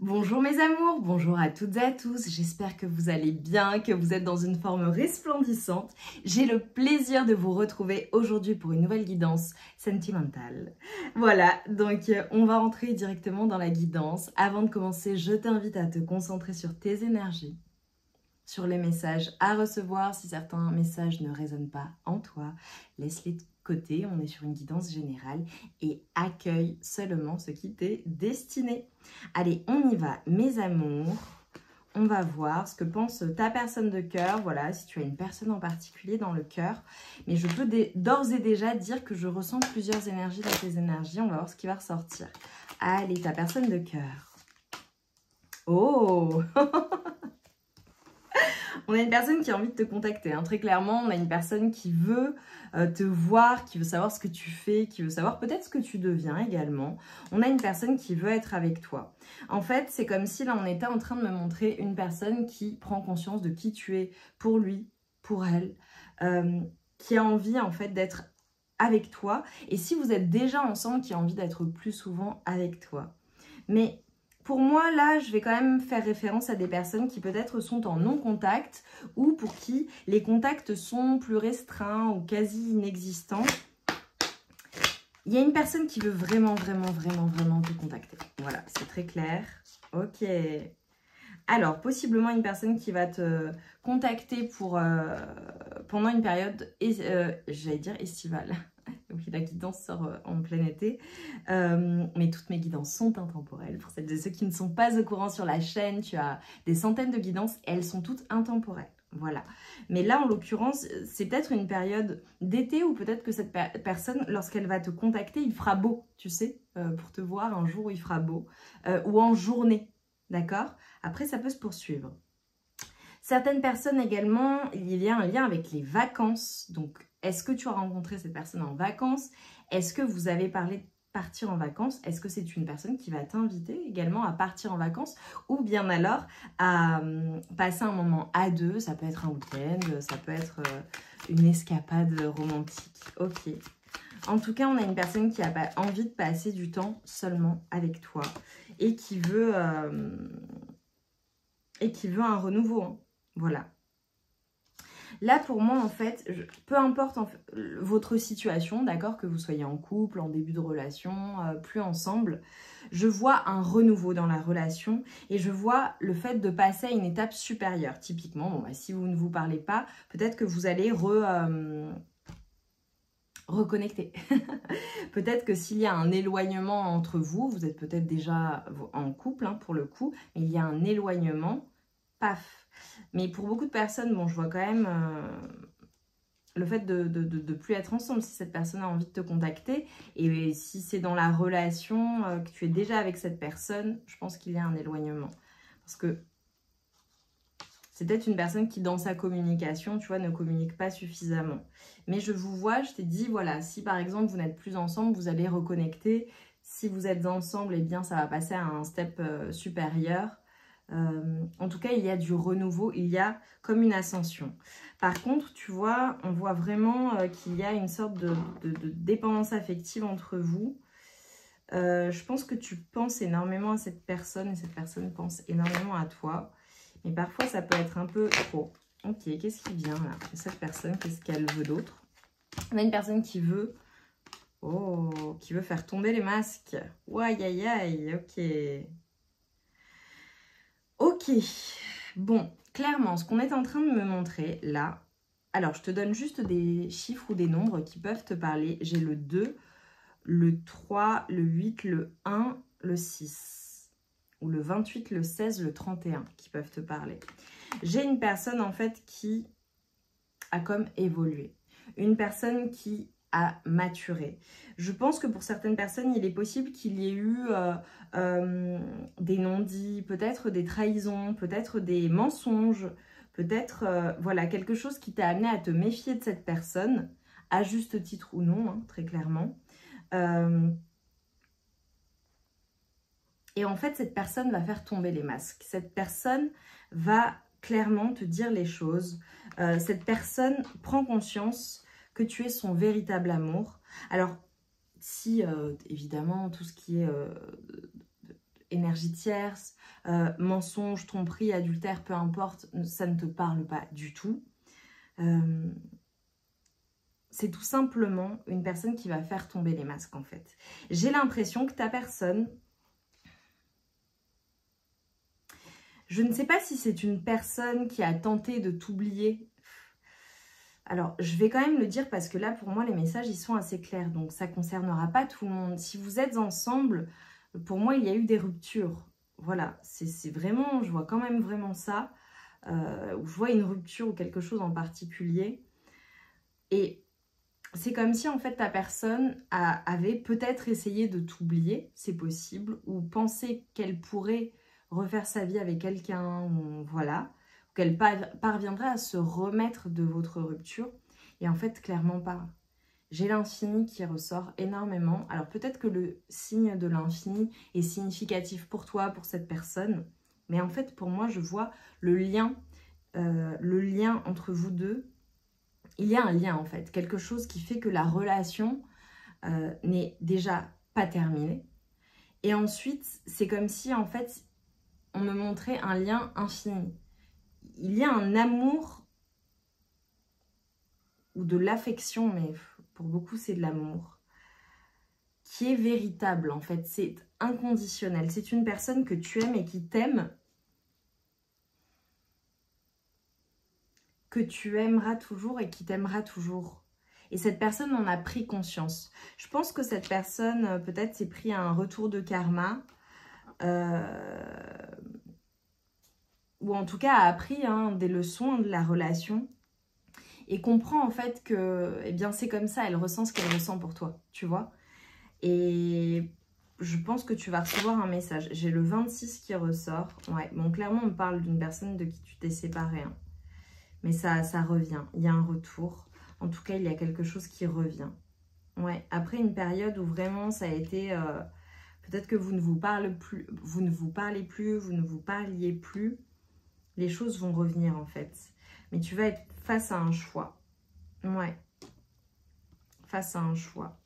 Bonjour mes amours, bonjour à toutes et à tous, j'espère que vous allez bien, que vous êtes dans une forme resplendissante. J'ai le plaisir de vous retrouver aujourd'hui pour une nouvelle guidance sentimentale. Voilà, donc on va entrer directement dans la guidance. Avant de commencer, je t'invite à te concentrer sur tes énergies, sur les messages à recevoir. Si certains messages ne résonnent pas en toi, laisse-les de côté, on est sur une guidance générale et accueille seulement ce qui t'est destiné. Allez, on y va, mes amours. On va voir ce que pense ta personne de cœur. Voilà, si tu as une personne en particulier dans le cœur. Mais je peux d'ores et déjà dire que je ressens plusieurs énergies dans tes énergies. On va voir ce qui va ressortir. Allez, ta personne de cœur. Oh On a une personne qui a envie de te contacter, hein. Très clairement, on a une personne qui veut te voir, qui veut savoir ce que tu fais, qui veut savoir peut-être ce que tu deviens également. On a une personne qui veut être avec toi. En fait, c'est comme si là, on était en train de me montrer une personne qui prend conscience de qui tu es pour lui, pour elle, qui a envie en fait d'être avec toi. Et si vous êtes déjà ensemble, qui a envie d'être plus souvent avec toi. Mais pour moi, là, je vais quand même faire référence à des personnes qui peut-être sont en non-contact ou pour qui les contacts sont plus restreints ou quasi inexistants. Il y a une personne qui veut vraiment te contacter. Voilà, c'est très clair. Ok. Alors, possiblement une personne qui va te contacter pour, pendant une période, j'allais dire estivale. Oui, la guidance sort en plein été, mais toutes mes guidances sont intemporelles. Pour celles et ceux qui ne sont pas au courant sur la chaîne, tu as des centaines de guidances et elles sont toutes intemporelles. Voilà. Mais là, en l'occurrence, c'est peut-être une période d'été ou peut-être que cette personne, lorsqu'elle va te contacter, il fera beau, tu sais, pour te voir un jour où il fera beau, ou en journée, d'accord? Après, ça peut se poursuivre. Certaines personnes également, il y a un lien avec les vacances. Donc, est-ce que tu as rencontré cette personne en vacances? Est-ce que vous avez parlé de partir en vacances? Est-ce que c'est une personne qui va t'inviter également à partir en vacances? Ou bien alors à passer un moment à deux? Ça peut être un week-end, ça peut être une escapade romantique. Ok. En tout cas, on a une personne qui a envie de passer du temps seulement avec toi et qui veut un renouveau, hein. Voilà. Là, pour moi, en fait, peu importe votre situation, d'accord, que vous soyez en couple, en début de relation, plus ensemble, je vois un renouveau dans la relation et je vois le fait de passer à une étape supérieure. Typiquement, bon, bah, si vous ne vous parlez pas, peut-être que vous allez reconnecter. Peut-être que s'il y a un éloignement entre vous, vous êtes peut-être déjà en couple, hein, pour le coup, mais il y a un éloignement, paf. Mais pour beaucoup de personnes, bon, je vois quand même le fait de plus être ensemble. Si cette personne a envie de te contacter et si c'est dans la relation que tu es déjà avec cette personne, je pense qu'il y a un éloignement. Parce que c'est peut-être une personne qui, dans sa communication, tu vois, ne communique pas suffisamment. Mais je vous vois, je t'ai dit, voilà, si par exemple vous n'êtes plus ensemble, vous allez reconnecter. Si vous êtes ensemble, eh bien, ça va passer à un step supérieur. En tout cas, il y a du renouveau, il y a comme une ascension. Par contre, tu vois, on voit vraiment qu'il y a une sorte de dépendance affective entre vous. Je pense que tu penses énormément à cette personne et cette personne pense énormément à toi. Mais parfois, ça peut être un peu trop. Ok, qu'est-ce qui vient là? Cette personne, qu'est-ce qu'elle veut d'autre? On a une personne qui veut... Oh, qui veut faire tomber les masques. Aïe, aïe, aïe, ok. Ok, bon, clairement, ce qu'on est en train de me montrer là, alors je te donne juste des chiffres ou des nombres qui peuvent te parler. J'ai le 2, le 3, le 8, le 1, le 6, ou le 28, le 16, le 31 qui peuvent te parler. J'ai une personne en fait qui a comme évolué, une personne qui a maturé. Je pense que pour certaines personnes, il est possible qu'il y ait eu des non-dits, peut-être des trahisons, peut-être des mensonges, peut-être voilà, quelque chose qui t'a amené à te méfier de cette personne, à juste titre ou non, hein, très clairement. Et en fait, cette personne va faire tomber les masques. Cette personne va clairement te dire les choses. Cette personne prend conscience que tu es son véritable amour. Alors, si évidemment tout ce qui est énergie tierce, mensonge, tromperie, adultère, peu importe, ça ne te parle pas du tout. C'est tout simplement une personne qui va faire tomber les masques en fait. J'ai l'impression que ta personne, je ne sais pas si c'est une personne qui a tenté de t'oublier. Alors, je vais quand même le dire parce que là, pour moi, les messages, ils sont assez clairs. Donc, ça ne concernera pas tout le monde. Si vous êtes ensemble, pour moi, il y a eu des ruptures. Voilà, c'est vraiment, je vois quand même vraiment ça. Où je vois une rupture ou quelque chose en particulier. Et c'est comme si, en fait, ta personne avait peut-être essayé de t'oublier, c'est possible, ou pensait qu'elle pourrait refaire sa vie avec quelqu'un, ou voilà, qu'elle parviendrait à se remettre de votre rupture. Et en fait, clairement pas. J'ai l'infini qui ressort énormément. Alors peut-être que le signe de l'infini est significatif pour toi, pour cette personne. Mais en fait, pour moi, je vois le lien entre vous deux. Il y a un lien en fait, quelque chose qui fait que la relation n'est déjà pas terminée. Et ensuite, c'est comme si en fait, on me montrait un lien infini. Il y a un amour ou de l'affection, mais pour beaucoup c'est de l'amour, qui est véritable en fait, c'est inconditionnel. C'est une personne que tu aimes et qui t'aime, que tu aimeras toujours et qui t'aimera toujours. Et cette personne en a pris conscience. Je pense que cette personne peut-être s'est pris un retour de karma, ou en tout cas a appris des leçons de la relation et comprend en fait que eh bien c'est comme ça, elle ressent ce qu'elle ressent pour toi, tu vois. Et je pense que tu vas recevoir un message. J'ai le 26 qui ressort. Ouais, bon, clairement, on parle d'une personne de qui tu t'es séparé. Hein. Mais ça revient. Il y a un retour. En tout cas, il y a quelque chose qui revient. Ouais, après une période où vraiment ça a été... peut-être que vous ne vous parlez plus, vous ne vous parliez plus. Les choses vont revenir en fait. Mais tu vas être face à un choix. Ouais. Face à un choix.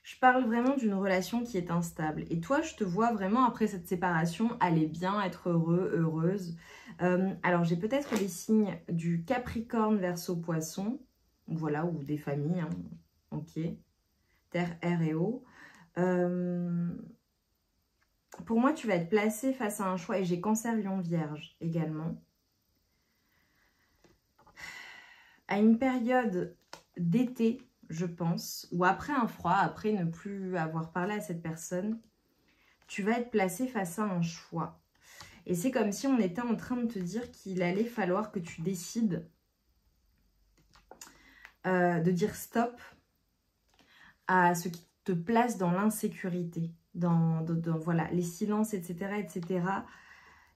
Je parle vraiment d'une relation qui est instable. Et toi, je te vois vraiment après cette séparation aller bien, être heureux, heureuse. Alors, j'ai peut-être les signes du Capricorne, Verseau, Poisson. Voilà, ou des familles. Hein. Ok. Terre, air et eau. Pour moi, tu vas être placé face à un choix. Et j'ai Cancer, Lion, Vierge également. À une période d'été, je pense, ou après un froid, après ne plus avoir parlé à cette personne, tu vas être placé face à un choix. Et c'est comme si on était en train de te dire qu'il allait falloir que tu décides de dire stop à ce qui te place dans l'insécurité, dans voilà, les silences, etc., etc.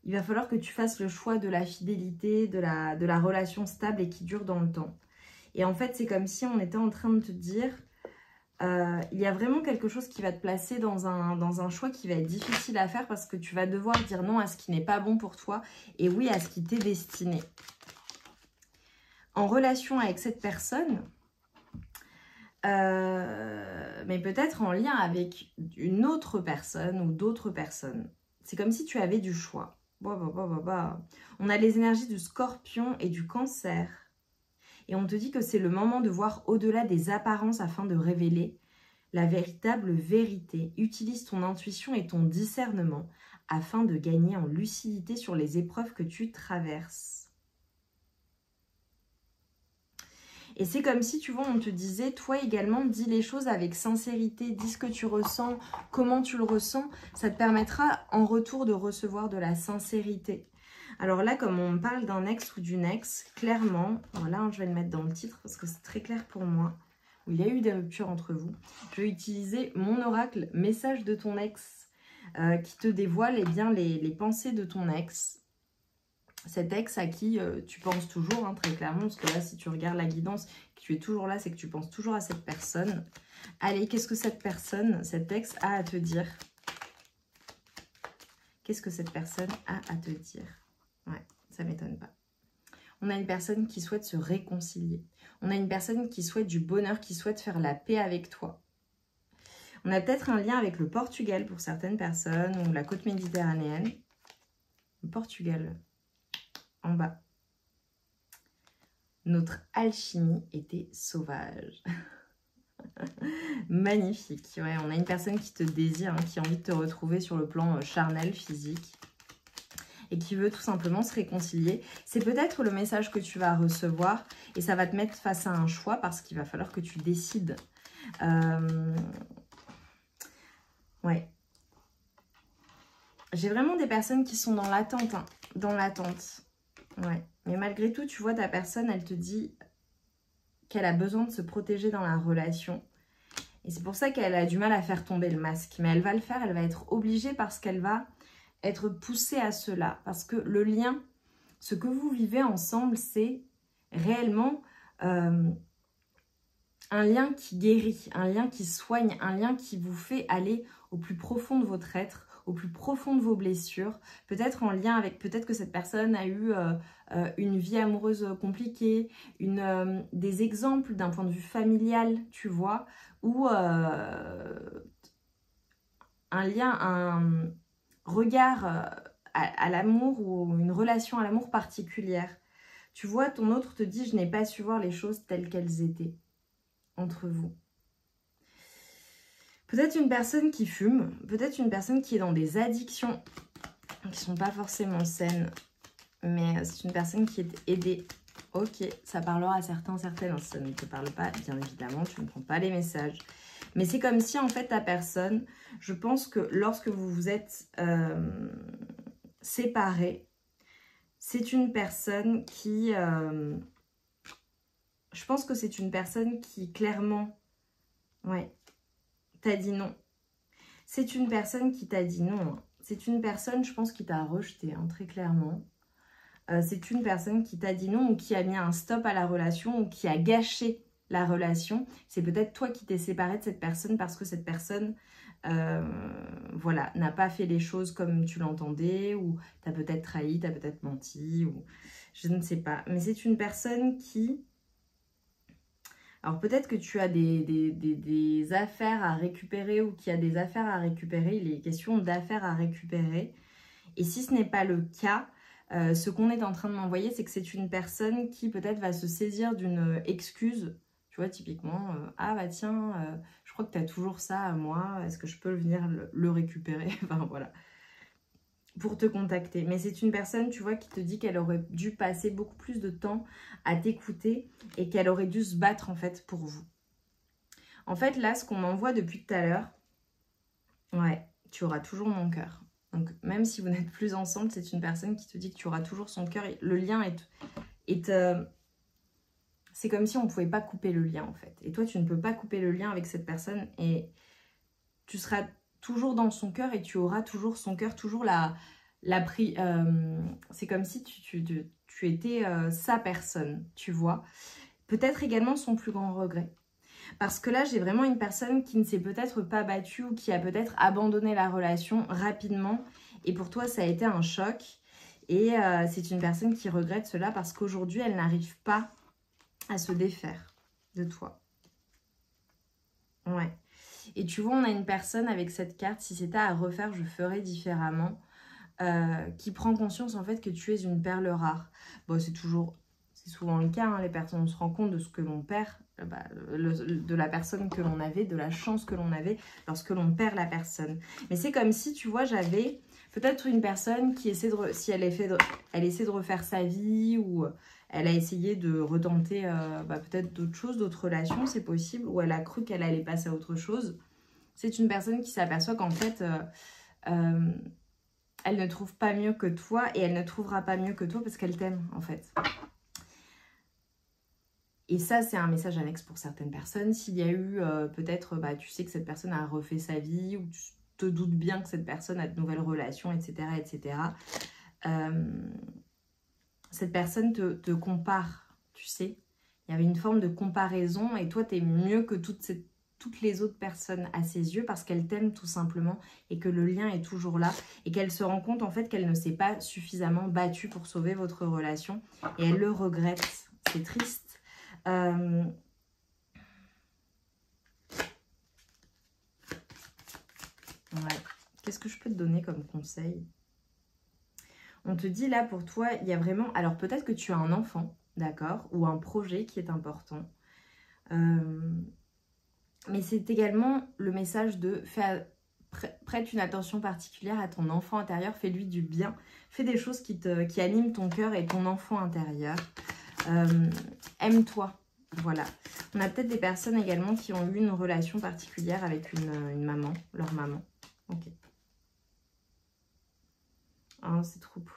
Il va falloir que tu fasses le choix de la fidélité, de la relation stable et qui dure dans le temps. Et en fait, c'est comme si on était en train de te dire, il y a vraiment quelque chose qui va te placer dans un choix qui va être difficile à faire parce que tu vas devoir dire non à ce qui n'est pas bon pour toi et oui à ce qui t'est destiné. En relation avec cette personne, mais peut-être en lien avec une autre personne ou d'autres personnes. C'est comme si tu avais du choix. On a les énergies du Scorpion et du Cancer. Et on te dit que c'est le moment de voir au-delà des apparences afin de révéler la véritable vérité. Utilise ton intuition et ton discernement afin de gagner en lucidité sur les épreuves que tu traverses. Et c'est comme si, tu vois, on te disait, toi également, dis les choses avec sincérité, dis ce que tu ressens, comment tu le ressens. Ça te permettra en retour de recevoir de la sincérité. Alors là, comme on me parle d'un ex ou d'une ex, clairement, voilà, je vais le mettre dans le titre parce que c'est très clair pour moi, où il y a eu des ruptures entre vous. Je vais utiliser mon oracle, message de ton ex, qui te dévoile bien, les pensées de ton ex. Cet ex à qui tu penses toujours, hein, très clairement, parce que là, si tu regardes la guidance, que tu es toujours là, c'est que tu penses toujours à cette personne. Allez, qu'est-ce que cette personne, cet ex, a à te dire? Qu'est-ce que cette personne a à te dire? Ouais, ça m'étonne pas. On a une personne qui souhaite se réconcilier. On a une personne qui souhaite du bonheur, qui souhaite faire la paix avec toi. On a peut-être un lien avec le Portugal pour certaines personnes ou la côte méditerranéenne. Le Portugal, en bas. Notre alchimie était sauvage. Magnifique. Ouais, on a une personne qui te désire, hein, qui a envie de te retrouver sur le plan charnel, physique. Et qui veut tout simplement se réconcilier. C'est peut-être le message que tu vas recevoir. Et ça va te mettre face à un choix parce qu'il va falloir que tu décides. Ouais. J'ai vraiment des personnes qui sont dans l'attente. Hein, dans l'attente. Ouais. Mais malgré tout, tu vois, ta personne, elle te dit qu'elle a besoin de se protéger dans la relation. Et c'est pour ça qu'elle a du mal à faire tomber le masque. Mais elle va le faire, elle va être obligée parce qu'elle va être poussée à cela. Parce que le lien, ce que vous vivez ensemble, c'est réellement un lien qui guérit, un lien qui soigne, un lien qui vous fait aller au plus profond de votre être, au plus profond de vos blessures, peut-être en lien avec, peut-être que cette personne a eu une vie amoureuse compliquée, des exemples d'un point de vue familial, tu vois, ou un lien, un regard à l'amour ou une relation à l'amour particulière. Tu vois, ton autre te dit, je n'ai pas su voir les choses telles qu'elles étaient entre vous. Peut-être une personne qui fume, peut-être une personne qui est dans des addictions qui ne sont pas forcément saines, mais c'est une personne qui est aidée. Ok, ça parlera à certains, certaines, ça ne te parle pas, bien évidemment, tu ne prends pas les messages. Mais c'est comme si, en fait, ta personne, je pense que lorsque vous vous êtes séparés, c'est une personne qui... je pense que c'est une personne qui, clairement, ouais, t'a dit non. C'est une personne qui t'a dit non. C'est une personne, je pense, qui t'a rejeté, hein, très clairement. C'est une personne qui t'a dit non ou qui a mis un stop à la relation ou qui a gâché la relation. C'est peut-être toi qui t'es séparé de cette personne parce que cette personne, voilà, n'a pas fait les choses comme tu l'entendais ou t'as peut-être trahi, t'as peut-être menti ou je ne sais pas. Mais c'est une personne qui... Alors peut-être que tu as des affaires à récupérer ou qu'il y a des affaires à récupérer. Il est question d'affaires à récupérer. Et si ce n'est pas le cas, ce qu'on est en train de m'envoyer, c'est que c'est une personne qui peut-être va se saisir d'une excuse. Tu vois, typiquement, ah bah tiens, je crois que tu as toujours ça à moi. Est-ce que je peux venir le récupérer? Enfin voilà. Pour te contacter. Mais c'est une personne, tu vois, qui te dit qu'elle aurait dû passer beaucoup plus de temps à t'écouter et qu'elle aurait dû se battre, en fait, pour vous. En fait, là, ce qu'on m'envoie depuis tout à l'heure, ouais, tu auras toujours mon cœur. Donc, même si vous n'êtes plus ensemble, c'est une personne qui te dit que tu auras toujours son cœur. Le lien est c'est comme si on ne pouvait pas couper le lien, en fait. Et toi, tu ne peux pas couper le lien avec cette personne et tu seras toujours dans son cœur et tu auras toujours son cœur, toujours c'est comme si tu étais sa personne, tu vois. Peut-être également son plus grand regret. Parce que là, j'ai vraiment une personne qui ne s'est peut-être pas battue ou qui a peut-être abandonné la relation rapidement. Et pour toi, ça a été un choc. Et c'est une personne qui regrette cela parce qu'aujourd'hui, elle n'arrive pas à se défaire de toi. Ouais. Et tu vois, on a une personne avec cette carte, si c'était à refaire, je ferais différemment, qui prend conscience en fait que tu es une perle rare. Bon, c'est souvent le cas, hein, les personnes, on se rend compte de ce que l'on perd, de la personne que l'on avait, de la chance que l'on avait lorsque l'on perd la personne. Mais c'est comme si, tu vois, j'avais peut-être une personne qui essaie si elle essaie de refaire sa vie ou elle a essayé de retenter peut-être d'autres choses, d'autres relations, c'est possible, ou elle a cru qu'elle allait passer à autre chose. C'est une personne qui s'aperçoit qu'en fait, elle ne trouve pas mieux que toi et elle ne trouvera pas mieux que toi parce qu'elle t'aime, en fait. Et ça, c'est un message annexe pour certaines personnes. S'il y a eu peut-être, tu sais que cette personne a refait sa vie ou tu te doutes bien que cette personne a de nouvelles relations, etc., etc., cette personne te compare, tu sais. Il y avait une forme de comparaison et toi, tu es mieux que toutes toutes les autres personnes à ses yeux parce qu'elle t'aime tout simplement et que le lien est toujours là et qu'elle se rend compte en fait qu'elle ne s'est pas suffisamment battue pour sauver votre relation et elle le regrette. C'est triste. Ouais. Qu'est-ce que je peux te donner comme conseil? On te dit là pour toi, il y a vraiment... Alors peut-être que tu as un enfant, d'accord, ou un projet qui est important. Mais c'est également le message de prête une attention particulière à ton enfant intérieur, fais-lui du bien, fais des choses qui animent ton cœur et ton enfant intérieur. Aime-toi, voilà. On a peut-être des personnes également qui ont eu une relation particulière avec une maman, leur maman. Ok. Oh, c'est trop beau.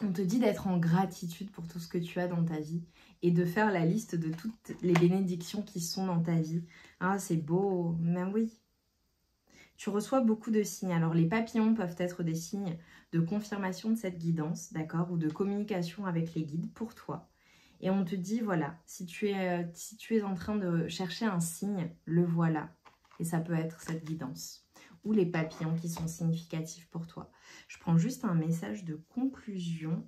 On te dit d'être en gratitude pour tout ce que tu as dans ta vie et de faire la liste de toutes les bénédictions qui sont dans ta vie. Ah, c'est beau, mais oui. Tu reçois beaucoup de signes. Alors, les papillons peuvent être des signes de confirmation de cette guidance, d'accord, ou de communication avec les guides pour toi. Et on te dit, voilà, si tu es en train de chercher un signe, le voilà. Et ça peut être cette guidance. Ou les papillons qui sont significatifs pour toi. Je prends juste un message de conclusion.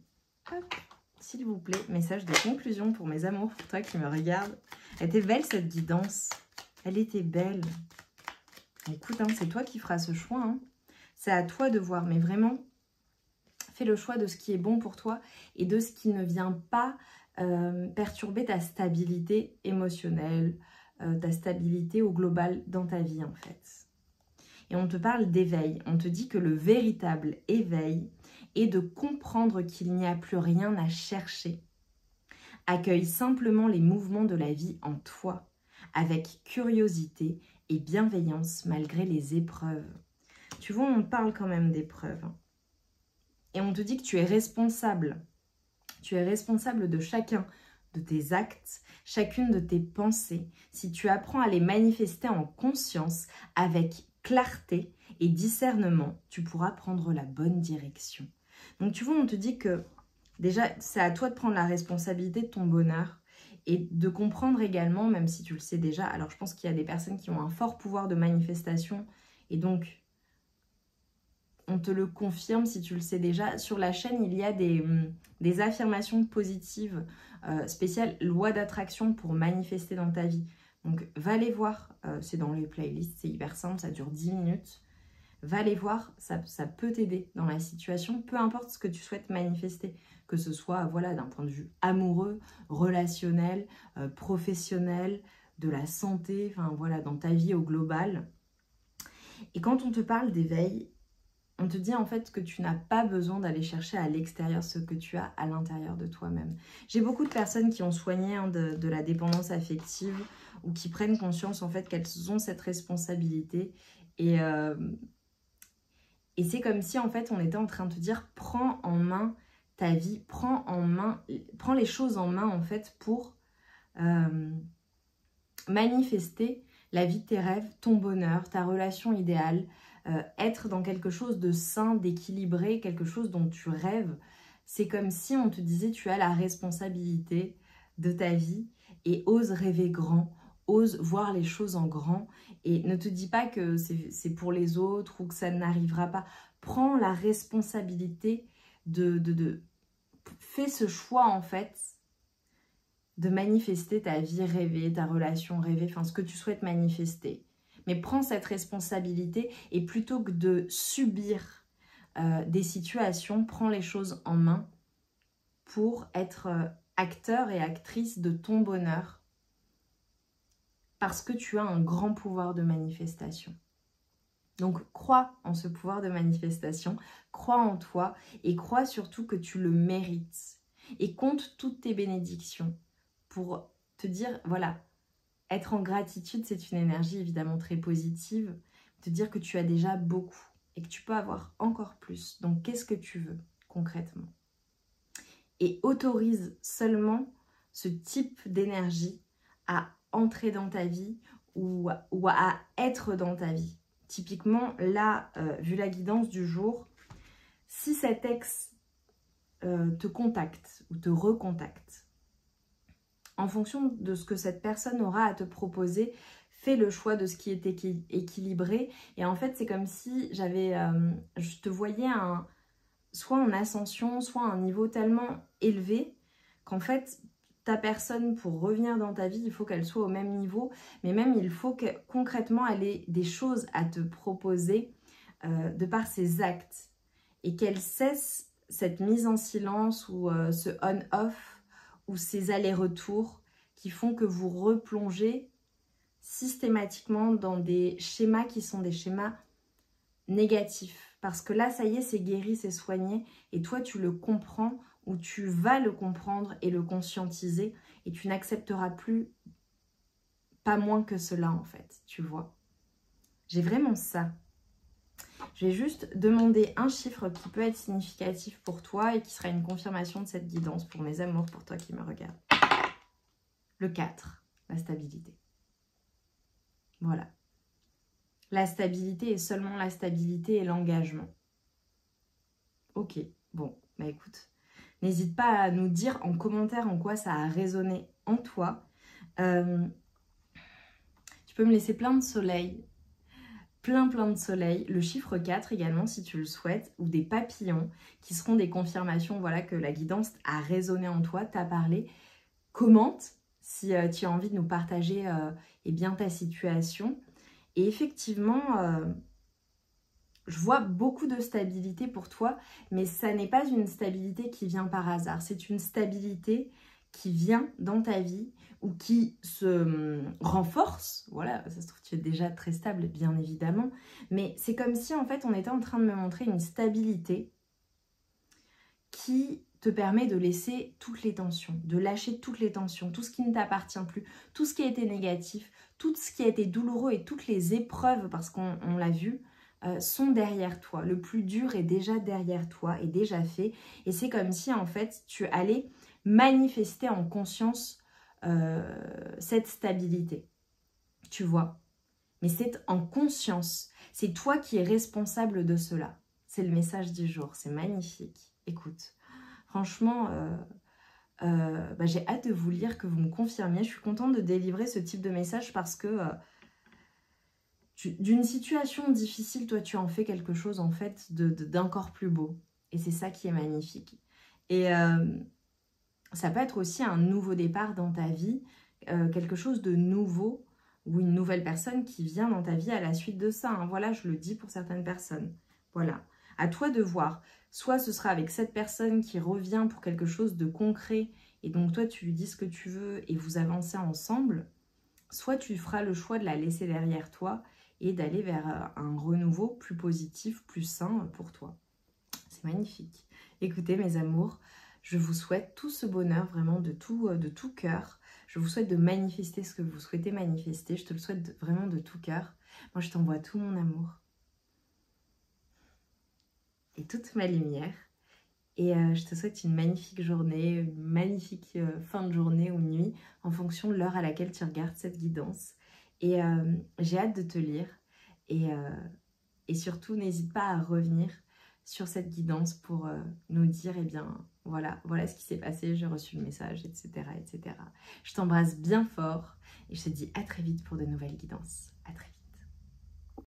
Hop, s'il vous plaît, message de conclusion pour mes amours, pour toi qui me regarde. Elle était belle cette guidance. Elle était belle. Écoute, hein, c'est toi qui feras ce choix. Hein. C'est à toi de voir. Mais vraiment, fais le choix de ce qui est bon pour toi et de ce qui ne vient pas perturber ta stabilité émotionnelle, ta stabilité au global dans ta vie en fait. Et on te parle d'éveil. On te dit que le véritable éveil est de comprendre qu'il n'y a plus rien à chercher. Accueille simplement les mouvements de la vie en toi, avec curiosité et bienveillance malgré les épreuves. Tu vois, on parle quand même d'épreuves. Et on te dit que tu es responsable. Tu es responsable de chacun de tes actes, chacune de tes pensées. Si tu apprends à les manifester en conscience, avec clarté et discernement, tu pourras prendre la bonne direction. Donc tu vois, on te dit que déjà, c'est à toi de prendre la responsabilité de ton bonheur et de comprendre également, même si tu le sais déjà, alors je pense qu'il y a des personnes qui ont un fort pouvoir de manifestation et donc on te le confirme si tu le sais déjà. Sur la chaîne, il y a des affirmations positives spéciales loi d'attraction pour manifester dans ta vie. Donc, va les voir. C'est dans les playlists, c'est hyper simple, ça dure 10 minutes. Va les voir, ça peut t'aider dans la situation, peu importe ce que tu souhaites manifester. Que ce soit voilà, d'un point de vue amoureux, relationnel, professionnel, de la santé, enfin voilà, dans ta vie au global. Et quand on te parle d'éveil, on te dit en fait que tu n'as pas besoin d'aller chercher à l'extérieur ce que tu as à l'intérieur de toi-même. J'ai beaucoup de personnes qui ont soigné hein, de la dépendance affective ou qui prennent conscience en fait qu'elles ont cette responsabilité. Et c'est comme si en fait on était en train de te dire prends en main ta vie, prends les choses en main en fait pour manifester la vie de tes rêves, ton bonheur, ta relation idéale, être dans quelque chose de sain, d'équilibré, quelque chose dont tu rêves. C'est comme si on te disait tu as la responsabilité de ta vie et ose rêver grand, ose voir les choses en grand et ne te dis pas que c'est pour les autres ou que ça n'arrivera pas. Prends la responsabilité fais ce choix en fait de manifester ta vie rêvée, ta relation rêvée, enfin ce que tu souhaites manifester. Mais prends cette responsabilité et plutôt que de subir des situations, prends les choses en main pour être acteur et actrice de ton bonheur parce que tu as un grand pouvoir de manifestation. Donc crois en ce pouvoir de manifestation, crois en toi et crois surtout que tu le mérites et compte toutes tes bénédictions pour te dire, voilà, être en gratitude, c'est une énergie évidemment très positive. Te dire que tu as déjà beaucoup et que tu peux avoir encore plus. Donc, qu'est-ce que tu veux concrètement? Et autorise seulement ce type d'énergie à entrer dans ta vie ou à être dans ta vie. Typiquement, là, vu la guidance du jour, si cet ex te contacte ou te recontacte, en fonction de ce que cette personne aura à te proposer, fais le choix de ce qui est équilibré. Et en fait, c'est comme si je te voyais soit en ascension, soit à un niveau tellement élevé qu'en fait, ta personne, pour revenir dans ta vie, il faut qu'elle soit au même niveau. Mais même, il faut que concrètement, elle ait des choses à te proposer de par ses actes. Et qu'elle cesse cette mise en silence ou ce on-off ou ces allers-retours qui font que vous replongez systématiquement dans des schémas qui sont des schémas négatifs. Parce que là, ça y est, c'est guéri, c'est soigné. Et toi, tu le comprends ou tu vas le comprendre et le conscientiser. Et tu n'accepteras plus pas moins que cela, en fait. Tu vois. J'ai vraiment ça. Je vais juste demander un chiffre qui peut être significatif pour toi et qui sera une confirmation de cette guidance pour mes amours, pour toi qui me regarde. Le 4, la stabilité. Voilà. La stabilité est seulement la stabilité et l'engagement. Ok, bon, bah écoute, n'hésite pas à nous dire en commentaire en quoi ça a résonné en toi. Tu peux me laisser plein de soleil, plein de soleil, le chiffre 4 également si tu le souhaites, ou des papillons qui seront des confirmations, voilà, que la guidance a résonné en toi, t'a parlé. Commente si tu as envie de nous partager eh bien, ta situation. Et effectivement, je vois beaucoup de stabilité pour toi, mais ça n'est pas une stabilité qui vient par hasard. C'est une stabilité qui vient dans ta vie ou qui se renforce. Voilà, ça se trouve, tu es déjà très stable, bien évidemment. Mais c'est comme si, en fait, on était en train de me montrer une stabilité qui te permet de laisser toutes les tensions, de lâcher toutes les tensions, tout ce qui ne t'appartient plus, tout ce qui a été négatif, tout ce qui a été douloureux et toutes les épreuves, parce qu'on l'a vu, sont derrière toi. Le plus dur est déjà derrière toi, est déjà fait. Et c'est comme si, en fait, tu allais manifester en conscience cette stabilité. Tu vois? Mais c'est en conscience. C'est toi qui es responsable de cela. C'est le message du jour. C'est magnifique. Écoute, franchement, bah, j'ai hâte de vous lire, que vous me confirmiez. Je suis contente de délivrer ce type de message parce que d'une situation difficile, toi, tu en fais quelque chose, en fait, d'encore plus beau. Et c'est ça qui est magnifique. Et ça peut être aussi un nouveau départ dans ta vie, quelque chose de nouveau ou une nouvelle personne qui vient dans ta vie à la suite de ça. Hein. Voilà, je le dis pour certaines personnes. Voilà. À toi de voir. Soit ce sera avec cette personne qui revient pour quelque chose de concret et donc toi, tu lui dis ce que tu veux et vous avancez ensemble. Soit tu feras le choix de la laisser derrière toi et d'aller vers un renouveau plus positif, plus sain pour toi. C'est magnifique. Écoutez, mes amours, je vous souhaite tout ce bonheur vraiment de tout cœur. Je vous souhaite de manifester ce que vous souhaitez manifester. Je te le souhaite vraiment de tout cœur. Moi, je t'envoie tout mon amour et toute ma lumière. Et je te souhaite une magnifique journée, une magnifique fin de journée ou nuit, en fonction de l'heure à laquelle tu regardes cette guidance. Et j'ai hâte de te lire. Et surtout, n'hésite pas à revenir sur cette guidance pour nous dire, eh bien, voilà ce qui s'est passé, j'ai reçu le message, etc., etc. Je t'embrasse bien fort et je te dis à très vite pour de nouvelles guidances. À très vite.